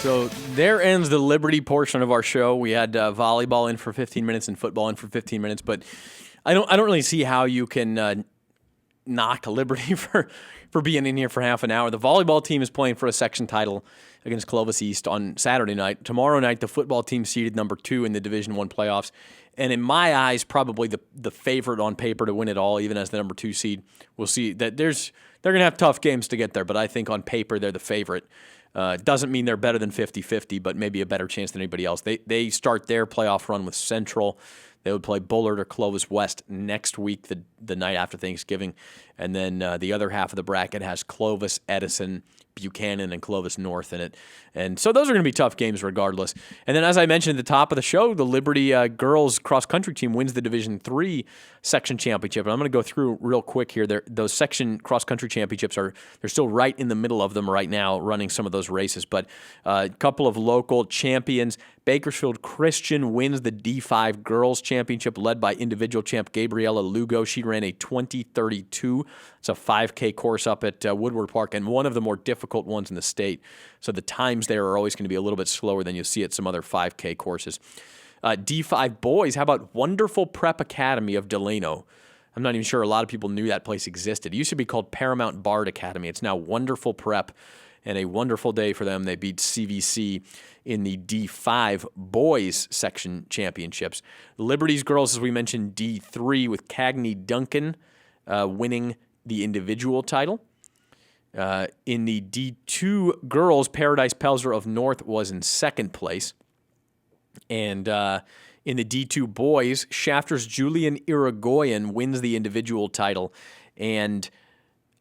So there ends the Liberty portion of our show. We had volleyball in for 15 minutes and football in for 15 minutes, but I don't really see how you can knock Liberty for being in here for half an hour. The volleyball team is playing for a section title against Clovis East on Saturday night. Tomorrow night, the football team seeded number 2 in the Division I playoffs, and in my eyes, probably the favorite on paper to win it all, even as the number 2 seed. We'll see that they're going to have tough games to get there, but I think on paper they're the favorite. Doesn't mean they're better than 50-50, but maybe a better chance than anybody else. They start their playoff run with Central. They would play Bullard or Clovis West next week, the night after Thanksgiving. And then the other half of the bracket has Clovis, Edison, Buchanan, and Clovis North in it. And so those are going to be tough games regardless. And then as I mentioned at the top of the show, the Liberty girls cross-country team wins the Division III section championship. And I'm going to go through real quick here. Those section cross-country championships they're still right in the middle of them right now, running some of those races. But a couple of local champions. Bakersfield Christian wins the D5 girls championship led by individual champ Gabriella Lugo. She ran a 20:32. It's a 5K course up at Woodward Park and one of the more difficult ones in the state. So the times there are always going to be a little bit slower than you'll see at some other 5K courses. D5 boys, how about Wonderful Prep Academy of Delano? I'm not even sure a lot of people knew that place existed. It used to be called Paramount Bard Academy. It's now Wonderful Prep, and a wonderful day for them. They beat CVC in the D5 boys section championships. Liberty's girls, as we mentioned, D3 with Cagney Duncan winning the individual title. In the D2 girls, Paradise Pelzer of North was in second place. And in the D2 boys, Shafter's Julian Irigoyen wins the individual title. And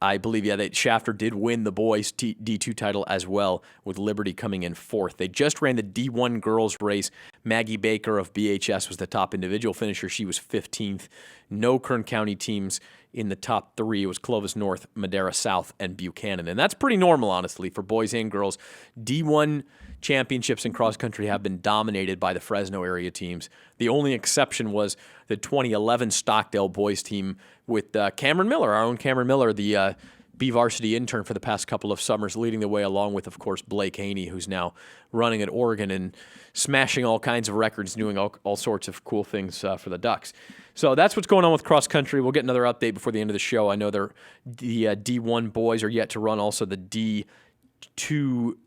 I believe, that Shafter did win the boys' D2 title as well, with Liberty coming in fourth. They just ran the D1 girls race. Maggie Baker of BHS was the top individual finisher. She was 15th. No Kern County teams in the top 3. It was Clovis North, Madera South, and Buchanan. And that's pretty normal, honestly, for boys and girls. D1 championships in cross-country have been dominated by the Fresno area teams. The only exception was the 2011 Stockdale boys team with Cameron Miller, our own Cameron Miller, the BVarsity intern for the past couple of summers, leading the way along with, of course, Blake Haney, who's now running at Oregon and smashing all kinds of records, doing all sorts of cool things for the Ducks. So that's what's going on with cross-country. We'll get another update before the end of the show. I know the D1 boys are yet to run, also the D2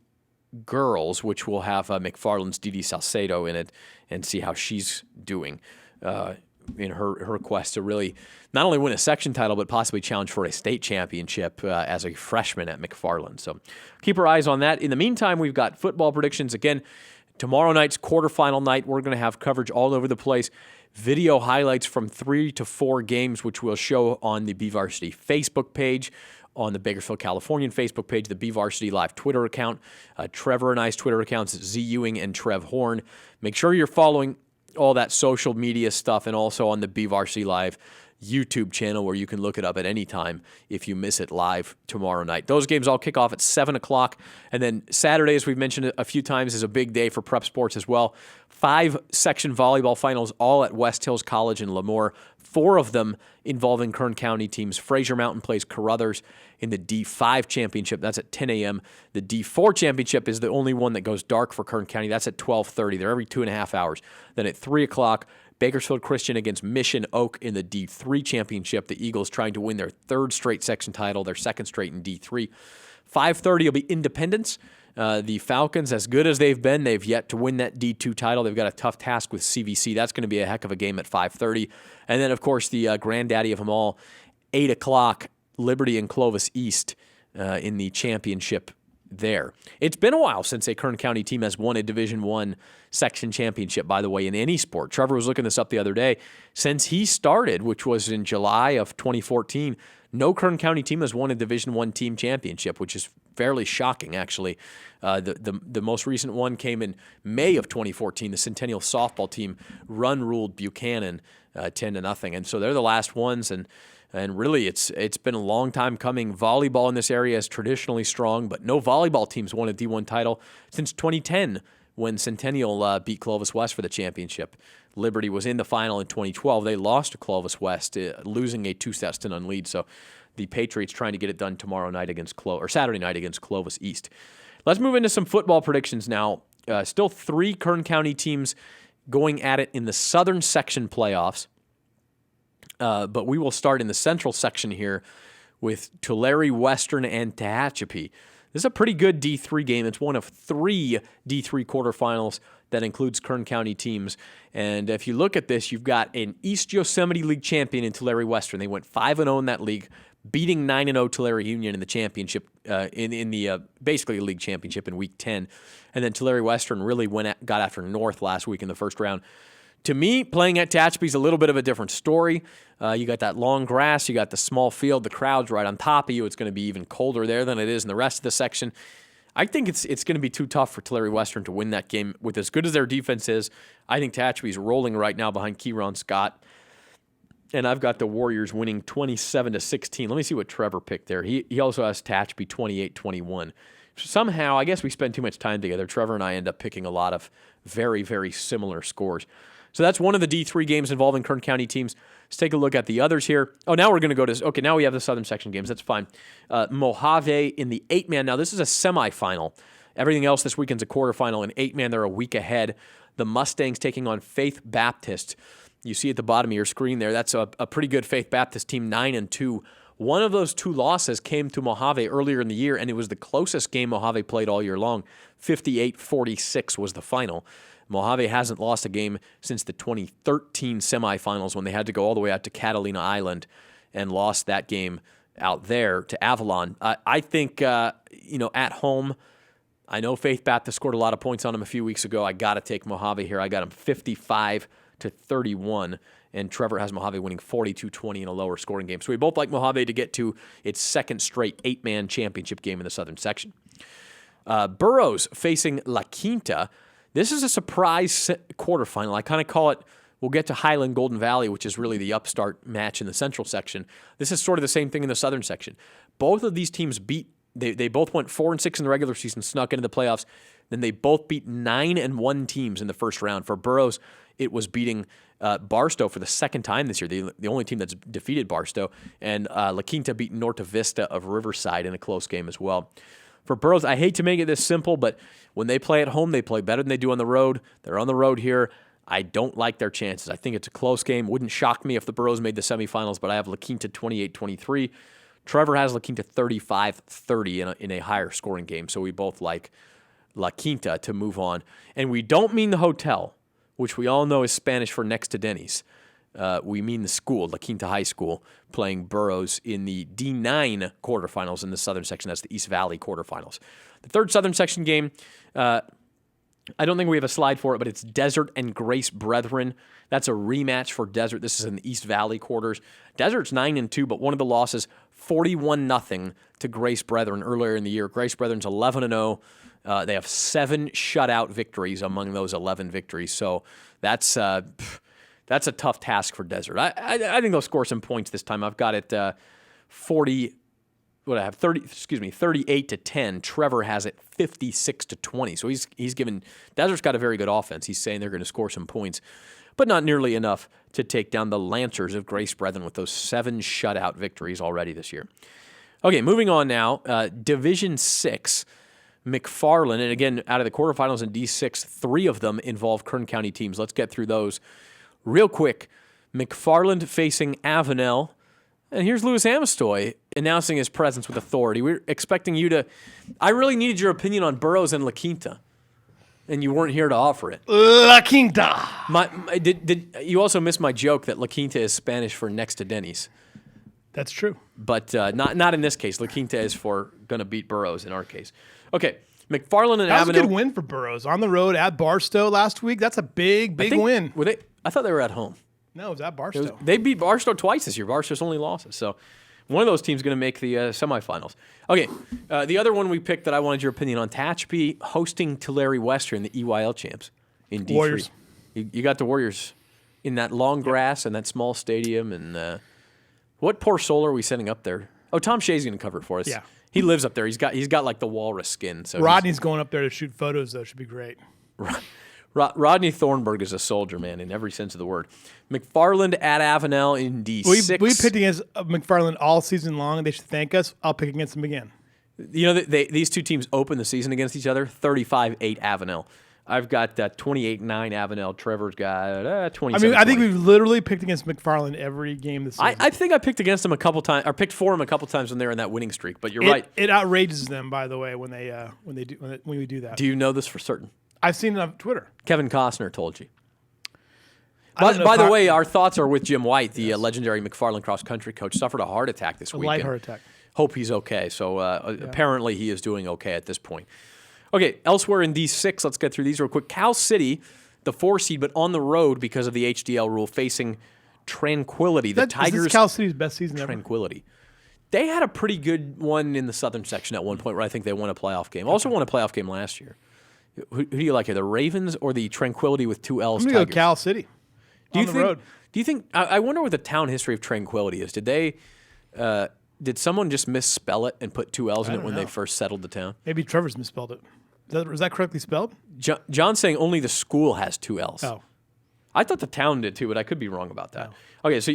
girls, which will have McFarland's Didi Salcedo in it, and see how she's doing in her quest to really not only win a section title, but possibly challenge for a state championship as a freshman at McFarland. So keep our eyes on that. In the meantime, we've got football predictions. Again, tomorrow night's quarterfinal night. We're going to have coverage all over the place. Video highlights from 3 to 4 games, which we'll show on the BVarsity Facebook page, on the Bakersfield, Californian Facebook page, the BVarsity Live Twitter account, Trevor and I's Twitter accounts, Z Ewing and Trev Horn. Make sure you're following all that social media stuff, and also on the BVarsity Live YouTube channel, where you can look it up at any time if you miss it live tomorrow night. Those games all kick off at 7 o'clock. And then Saturday, as we've mentioned a few times, is a big day for prep sports as well. 5 section volleyball finals, all at West Hills College in Lemoore. 4 of them involving Kern County teams. Fraser Mountain plays Carruthers in the D5 championship. That's at 10 a.m. The D4 championship is the only one that goes dark for Kern County. That's at 12:30. They're every 2.5 hours. Then at 3 o'clock, Bakersfield Christian against Mission Oak in the D3 championship. The Eagles trying to win their 3rd straight section title, their 2nd straight in D3. 5:30 will be Independence. The Falcons, as good as they've been, they've yet to win that D2 title. They've got a tough task with CVC. That's going to be a heck of a game at 5:30. And then, of course, the granddaddy of them all, 8 o'clock, Liberty and Clovis East in the championship there. It's been a while since a Kern County team has won a Division I section championship, by the way, in any sport. Trevor was looking this up the other day. Since he started, which was in July of 2014, no Kern County team has won a Division I team championship, which is fairly shocking, actually. The most recent one came in May of 2014. The Centennial softball team ruled Buchanan 10-0, and so they're the last ones. And really, it's been a long time coming. Volleyball in this area is traditionally strong, but no volleyball teams won a D1 title since 2010, when Centennial beat Clovis West for the championship. Liberty was in the final in 2012. They lost to Clovis West, losing a 2-0 lead. So the Patriots trying to get it done tomorrow night against Saturday night against Clovis East. Let's move into some football predictions now. Still 3 Kern County teams going at it in the Southern Section playoffs. But we will start in the Central Section here with Tulare Western and Tehachapi. This is a pretty good D3 game. It's one of 3 D3 quarterfinals that includes Kern County teams. And if you look at this, you've got an East Yosemite League champion in Tulare Western. They went 5-0 in that league, beating 9-0 Tulare Union in the championship, in the basically league championship in Week 10. And then Tulare Western really got after North last week in the first round. To me, playing at Tehachapi is a little bit of a different story. You got that long grass, you got the small field, the crowd's right on top of you. It's going to be even colder there than it is in the rest of the section. I think it's going to be too tough for Tulare Western to win that game. With as good as their defense is, I think Tehachapi is rolling right now behind Keyron Scott. And I've got the Warriors winning 27-16. Let me see what Trevor picked there. He also has Tehachapi 28-21. Somehow, I guess we spend too much time together. Trevor and I end up picking a lot of very, very similar scores. So that's one of the D3 games involving Kern County teams. Let's take a look at the others here. Oh, now we're going to go to, okay, now we have the Southern Section games. That's fine. Mojave in the 8-man. Now, this is a semifinal. Everything else this weekend's a quarterfinal. In 8-man, they're a week ahead. The Mustangs taking on Faith Baptist. You see at the bottom of your screen there, that's a pretty good Faith Baptist team, 9-2. One of those 2 losses came to Mojave earlier in the year, and it was the closest game Mojave played all year long. 58-46 was the final. Mojave hasn't lost a game since the 2013 semifinals when they had to go all the way out to Catalina Island and lost that game out there to Avalon. I think, at home, I know Faith Baptist scored a lot of points on them a few weeks ago. I got to take Mojave here. I got them 55-31, and Trevor has Mojave winning 42-20 in a lower scoring game. So we both like Mojave to get to its second straight 8-man championship game in the Southern Section. Burroughs facing La Quinta. This is a surprise quarterfinal. I kind of call it, we'll get to Highland Golden Valley, which is really the upstart match in the Central Section. This is sort of the same thing in the Southern Section. Both of these teams they both went 4-6 in the regular season, snuck into the playoffs. Then they both beat 9-1 teams in the first round. For Burroughs, it was beating Barstow for the second time this year, the only team that's defeated Barstow. And La Quinta beat Norte Vista of Riverside in a close game as well. For Burroughs, I hate to make it this simple, but when they play at home, they play better than they do on the road. They're on the road here. I don't like their chances. I think it's a close game. Wouldn't shock me if the Burroughs made the semifinals, but I have La Quinta 28-23. Trevor has La Quinta 35-30 in a higher scoring game, so we both like La Quinta to move on. And we don't mean the hotel, which we all know is Spanish for next to Denny's. We mean the school, La Quinta High School, playing Burroughs in the D9 quarterfinals in the Southern Section. That's the East Valley quarterfinals. The third Southern Section game, I don't think we have a slide for it, but it's Desert and Grace Brethren. That's a rematch for Desert. This is in the East Valley quarters. Desert's 9-2, but one of the losses, 41-0 to Grace Brethren earlier in the year. Grace Brethren's 11-0. They have 7 shutout victories among those 11 victories. So that's a tough task for Desert. I think they'll score some points this time. I've got it 38-10. Trevor has it 56-20. So he's given Desert's got a very good offense. He's saying they're going to score some points, but not nearly enough to take down the Lancers of Grace Brethren with those 7 shutout victories already this year. Okay, moving on now. Division 6, McFarland, and again, out of the quarterfinals in D6, 3 of them involve Kern County teams. Let's get through those real quick. McFarland facing Avenel. And here's Louis Amistoy announcing his presence with authority. We're expecting you to... I really needed your opinion on Burroughs and La Quinta, and you weren't here to offer it. La Quinta! Did you also missed my joke that La Quinta is Spanish for next to Denny's? That's true. But not in this case. La Quinta is for going to beat Burroughs in our case. Okay, McFarland and Avenel... That was a good win for Burroughs. On the road at Barstow last week. That's a big win. I thought they were at home. No, it was at Barstow. They beat Barstow twice this year. Barstow's only losses. So one of those teams is going to make the semifinals. Okay, the other one we picked that I wanted your opinion on, Tehachapi hosting Tulare Western, the EYL champs in D3. Warriors. You got the Warriors in that long grass and that small stadium. And what poor soul are we sending up there? Oh, Tom Shea's going to cover it for us. Yeah. He lives up there. He's got like the walrus skin. So Rodney's going up there to shoot photos, though. Should be great. Rodney Thornburg is a soldier, man, in every sense of the word. McFarland at Avenel in D6. We picked against McFarland all season long. They should thank us. I'll pick against them again. These two teams open the season against each other, 35-8 Avenel. I've got 28-9 Avenel. Trevor's got 27. I think we've literally picked against McFarland every game this season. I think I picked against them a couple times, or picked for them a couple times when they were in that winning streak. But you're right. It outrages them, by the way, when we do that. Do you know this for certain? I've seen it on Twitter. Kevin Costner told you. By the way, our thoughts are with Jim White, the legendary McFarland cross-country coach. Suffered a heart attack this week. Light heart attack. Hope he's okay. So apparently he is doing okay at this point. Okay, elsewhere in D6, let's get through these real quick. Cal City, the 4 seed, but on the road because of the HDL rule, facing Tranquility. The Tigers. This Cal City's best season ever. Tranquility. They had a pretty good one in the Southern section at one point where I think they won a playoff game. Also won a playoff game last year. Who do you like here, the Ravens or the Tranquility with 2 L's? I'm going to go Cal City. On the road. Do you think? I wonder what the town history of Tranquility is. Did someone just misspell it and put 2 L's in it when they first settled the town? Maybe Trevor's misspelled it. Is that correctly spelled? John's saying only the school has 2 L's. Oh. I thought the town did too, but I could be wrong about that. No. Okay, so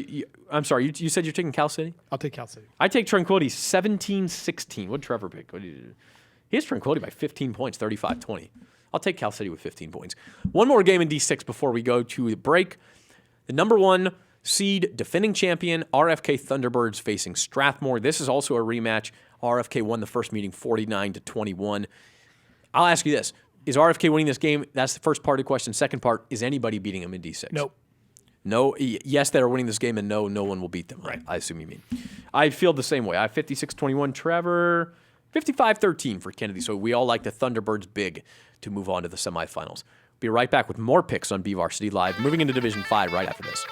I'm sorry. You said you're taking Cal City? I'll take Cal City. I take Tranquility 17-16. What did Trevor pick? He has Tranquility by 15 points, 35-20. I'll take Cal City with 15 points. One more game in D6 before we go to the break. The number 1 seed, defending champion, RFK Thunderbirds facing Strathmore. This is also a rematch. RFK won the first meeting 49-21. I'll ask you this. Is RFK winning this game? That's the first part of the question. Second part, is anybody beating them in D6? Nope. No. Yes, they're winning this game, and no one will beat them. Right. I assume you mean. I feel the same way. I have 56-21 Trevor, 55-13 for Kennedy. So we all like the Thunderbirds big to move on to the semifinals. Be right back with more picks on BVarsity Live, moving into Division 5 right after this.